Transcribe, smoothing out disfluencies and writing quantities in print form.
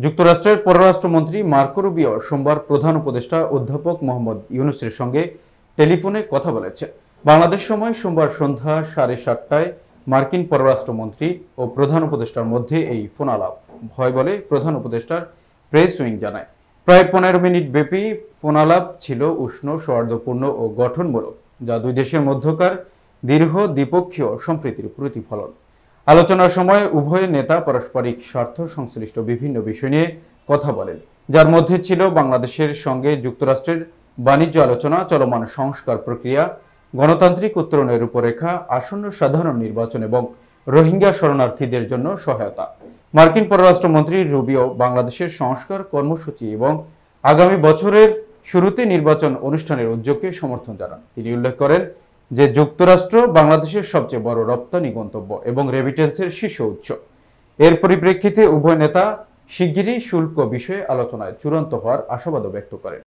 যুক্তরাষ্ট্রের পররাষ্ট্রমন্ত্রী Marco Rubio সোমবার প্রধান উপদেষ্টা অধ্যাপক মোহাম্মদ ইউনূসের সঙ্গে টেলিফোনে কথা বলেছেন। বাংলাদেশ সময় সোমবার সন্ধ্যা 7:30টায় মার্কিন পররাষ্ট্রমন্ত্রী ও প্রধান উপদেষ্টার মধ্যে এই ফোন আলাপ হয় বলে প্রধান উপদেষ্টার প্রেস উইং জানায়। প্রায় 15 মিনিট ব্যাপী ফোন আলাপ ছিল উষ্ণ, সৌহার্দ্যপূর্ণ ও গঠনমূলক, যা দুই দেশের মধ্যকার দীর্ঘ দ্বিপক্ষীয় সম্প্রীতির প্রতিফলন। আলোচনার সময় উভয় নেতা পারস্পরিক স্বার্থ সংশ্লিষ্ট বিভিন্ন বিষয় নিয়ে কথা বলেন, যার মধ্যে ছিল বাংলাদেশের সঙ্গে যুক্তরাষ্ট্রের বাণিজ্য আলোচনা, চলমান সংস্কার প্রক্রিয়া, গণতান্ত্রিক উত্তরণের রূপরেখা, আসন্ন সাধারণ নির্বাচন এবং রোহিঙ্গা শরণার্থীদের জন্য সহায়তা। মার্কিন পররাষ্ট্রমন্ত্রী রুবিও বাংলাদেশের সংস্কার কর্মসূচি এবং আগামী বছরের শুরুতে নির্বাচন অনুষ্ঠানের উদ্যোগকে সমর্থন জানান। তিনি উল্লেখ করেন যে যুক্তরাষ্ট্র বাংলাদেশের সবচেয়ে বড় রপ্তানি গন্তব্য এবং রেমিটেন্সের শীর্ষ উৎস। এর পরিপ্রেক্ষিতে উভয় নেতা শিগগিরই শুল্ক বিষয়ে আলোচনায় চূড়ান্ত হওয়ার আশাবাদও ব্যক্ত করেন।